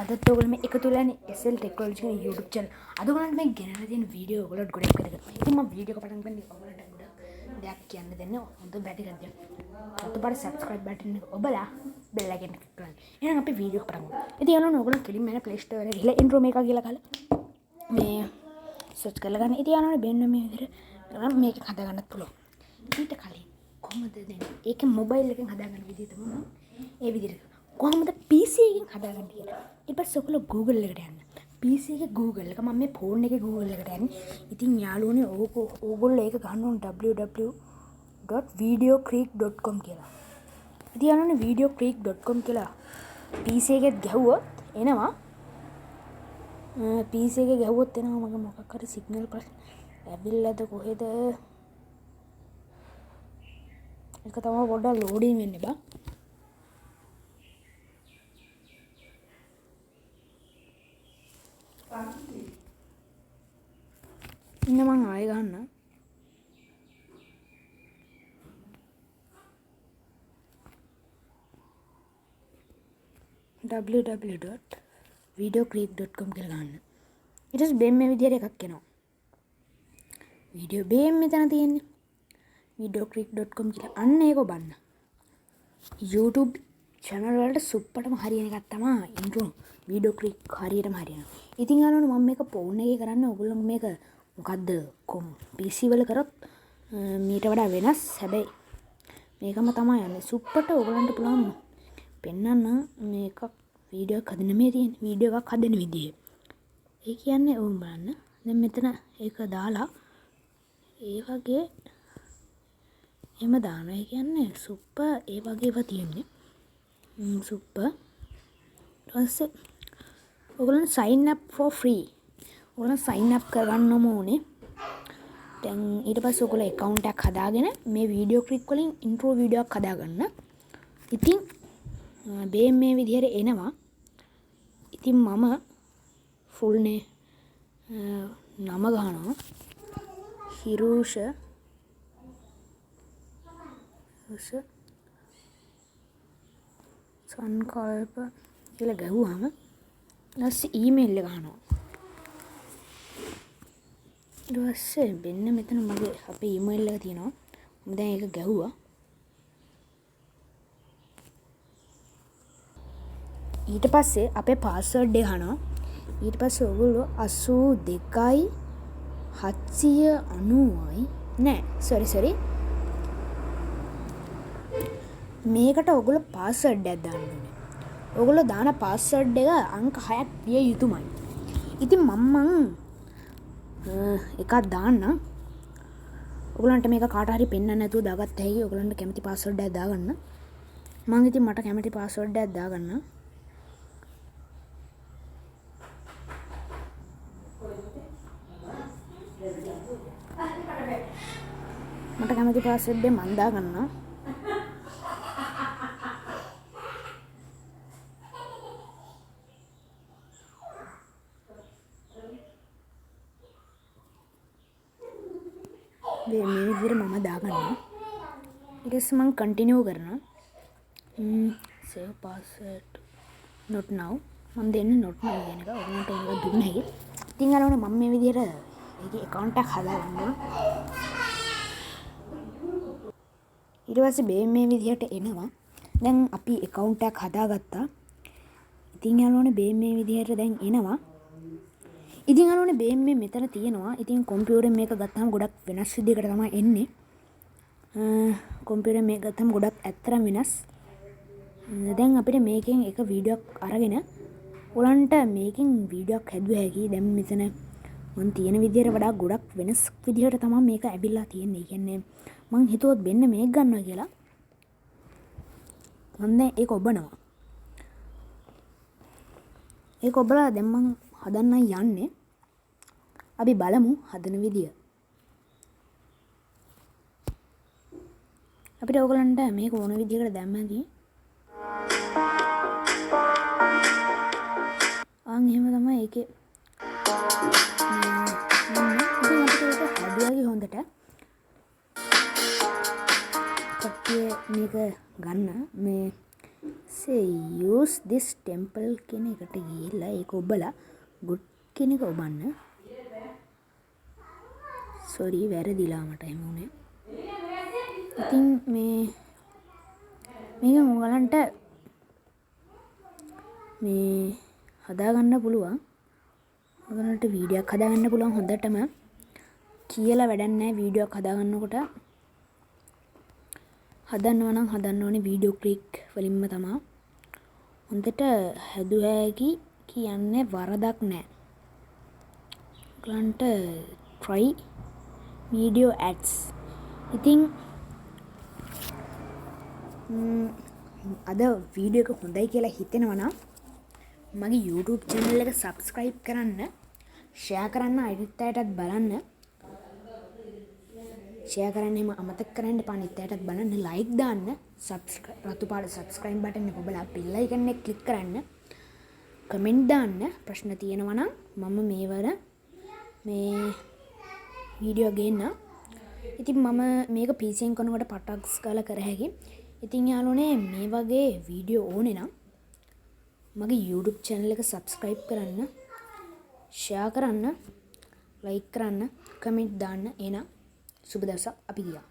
අදත් ඔයගොල්ලෝ මේ එකතු වෙලානේ SL Technology කියන YouTube channel. අද ඔයගොල්ලන්ට මේ ගෙනලා තියෙන වීඩියෝ ඔයගොල්ලන්ට ගොඩක් කරගන්න. ඉතින් මම වීඩියෝ එක පටන් ගන්නේ ඔයගොල්ලන්ට ගොඩක් දෙයක් කියන්න දෙන්න. හොඳ බැටි කරගන්න. අතපර subscribe button එක ඔබලා bell icon එක click කරන්න. එහෙනම් අපි වීඩියෝ එක පටන් ගමු. ඉතින් ඔයගොල්ලෝ කෙලින්ම යන Play Store එකට ගිහලා intro මේක කියලා ගහලා මේ search කරලා ගන්න. ඉතින් ඔයගොල්ලෝ බෙන්න මේ විදිහට මේක හදා ගන්නත් පුළුවන්. ඊට කලින් කොහොමද දෙන්නේ? ඒකේ mobile එකෙන් හදා ගන්න විදිහ තමයි ඒ විදිහට. කොහොමද PC එකෙන් හදාගන්නේ කියලා. ඊට පස්සේ ඔයගොල්ලෝ Google එකට යන්න. PC එකේ Google එක මම මේ ෆෝන් එකේ Google එකට යන්නේ. ඉතින් යාළුවනේ ඕගොල්ලෝ ඒක ගන්න ඕන www.videocreek.com කියලා. ඉතින් යාළුවනේ videocreek.com කියලා PC එකෙත් ගැහුවොත් එනවා. PC එකේ ගැහුවොත් එනවා මගේ මොකක් හරි සිග්නල් ප්‍රශ්න. ලැබිලාද කොහෙද? ඒක තමයි පොඩ්ඩක් ලෝඩින් වෙන්නේ බා. ඉන්න මං ආයෙ ගන්න www.videocreek.com කියලා ගන්න. ඊට පස්සේ බෙන් මේ විදිහට එකක් එනවා. වීඩියෝ බෙන් මෙතන තියෙන්නේ. videocreek.com කියලා අන්න ඒක ඔබන්න. YouTube channel වලට සුප්පටම හරියන එකක් තමයි intro videocreek හරියටම හරියනවා. ඉතින් අරන මම මේක ෆෝන් එකේ කරන්නේ ඔයගොල්ලෝ මේක මොකද්ද PC වල කරොත් මීට වඩා වෙනස්. හැබැයි මේකම තමයි යන්නේ. සුප්පට ඔයගොල්ලන්ට පුළුවන් පෙන්නන්න මේක වීඩියෝ එකක් හදන්න මේ තියෙන වීඩියෝ එකක් හදන විදිය. ඒ කියන්නේ ඕම් බලන්න. දැන් මෙතන ඒක දාලා ඒ වගේ එම දානවා. ඒ කියන්නේ සුප්පර් ඒ වගේ ඒවා තියෙන්නේ. සුප්පර්. ඊට ඔයගොල්ලෝ sign up for free. ඔයගොල්ලෝ sign up කරගන්නම ඕනේ. දැන් ඊට පස්සේ ඔයගොල්ලෝ account එකක් හදාගෙන මේ videocreek වලින් intro video එකක් හදාගන්න. ඉතින් මේ විදිහට එනවා. ඉතින් මම full නේ නම ගහනවා. හිරුෂ සංකල්ප කියලා ගහුවාම ඊට ඊමේල් එක ගහනවා. ඊට පස්සේ මෙන්න මෙතන මගේ අපේ ඊමේල් එක තියෙනවා. මම දැන් ඒක ගැහුවා. ඊට පස්සේ අපේ පාස්වර්ඩ් එක අහනවා. ඊට පස්සේ ඔයගොල්ලෝ 82යි 790යි නෑ sorry මේකට ඔයගොල්ලෝ පාස්වර්ඩ් එකක් දාන්න ඕනේ. ඔයගොල්ලෝ දාන පාස්වර්ඩ් එක අංක 6ක් විය යුතුමයි. ඉතින් මම එකක් දාන්නම්. ඔයගොල්ලන්ට මේක කාට හරි පෙන්වන්න නැතුව දාගත්ත හැකි. ඔයගොල්ලන්ට කැමති පාස්වර්ඩ් එකක් දාගන්න. මම ඉතින් මට කැමති පාස්වර්ඩ් එකක් දාගන්න. මට කැමති පාස්වර්ඩ් එක මම දාගන්නවා. මේ විදිහට මම දාගන්නවා. ඊට පස්සේ මම කන්ටිනියු කරනවා. save password not now මම දෙන්නේ not now කියන එක. ඔයාලට ඒක දුන්නේ. ඉතින් අරගෙන මම මේ විදිහට ඒකේ account එකක් හදාගන්නවා. ඊට පස්සේ මේ විදිහට එනවා. දැන් අපි account එකක් හදාගත්තා. ඉතින් අරගෙන මේ විදිහට දැන් එනවා. ඉතින් අරගෙන මේ මෙතන තියෙනවා. ඉතින් කම්පියුටර් මේක ගත්තාම ගොඩක් වෙනස් විදිහකට තමයි එන්නේ. කම්පියුටර් මේක ගත්තාම ගොඩක් ඇත්තටම වෙනස්. දැන් අපිට මේකෙන් එක වීඩියෝ එකක් අරගෙන ඔයගලන්ට මේකෙන් වීඩියෝ එකක් හැදුව හැකි. දැන් මෙතන මම තියෙන විදිහට වඩා ගොඩක් වෙනස් විදිහට තමයි මේක ඇවිල්ලා තියෙන්නේ. ඒ කියන්නේ මම හිතුවත් මෙන්න මේක ගන්නවා කියලා. මම දැන් ඒක ඔබනවා. ඒක ඔබලා දැන් මම හදන්න යන්නේ. අපි බලමු හදන විදිය. අපිට ඔයගලන්ට මේක ඕන විදියකට දැම්මදී එහෙම තමයි ඒකේ ඉතින් අපිට ඒක හදුවාගේ හොඳට කට්ටිය මේක ගන්න මේ say you use this temple කියන එකට ගිහිල්ලා ඒක ඔබලා good කියන එක ඔබන්න. sorry වැරදිලා මට එහෙම වුණේ. ඉතින් මේක ඔයගලන්ට මේ හදාගන්න පුළුවන්. ඔයගලන්ට වීඩියෝ එකක් හදාගන්න පුළුවන් හොඳටම. කියලා වැඩක් නැහැ වීඩියෝ එකක් හදාගන්නකොට. හදන්නවා නම් හදන්න ඕනේ වීඩියෝ ක්ලික් වලින්ම තමයි. හොඳට හැදුවැකි කියන්නේ වරදක් නැහැ. ඔයගලන්ට try video ads. ඉතින් අද වීඩියෝ එක හොඳයි කියලා හිතෙනවා නම් මගේ YouTube channel එක subscribe කරන්න, share කරන්න, අනිත් අයටත් බලන්න. share කරන්න එහෙම අමතක කරන්න එපා. අනිත් අයටත් බලන්න, like දාන්න, රතු පාට subscribe button එක ඔබලා bell icon එක click කරන්න, comment දාන්න. ප්‍රශ්න තියෙනවා නම් මම මේවර මේ වීඩියෝ ගේන්න. ඉතින් මම මේක PC එකෙන් කරනකොට පටක්ස් ගාලා කර හැකි. ඉතින් යාළුවනේ මේ වගේ වීඩියෝ ඕනේ නම් මගේ YouTube channel එක subscribe කරන්න, share කරන්න, like කරන්න, comment දාන්න. එහෙනම් සුබ දවසක් අපි ගියා.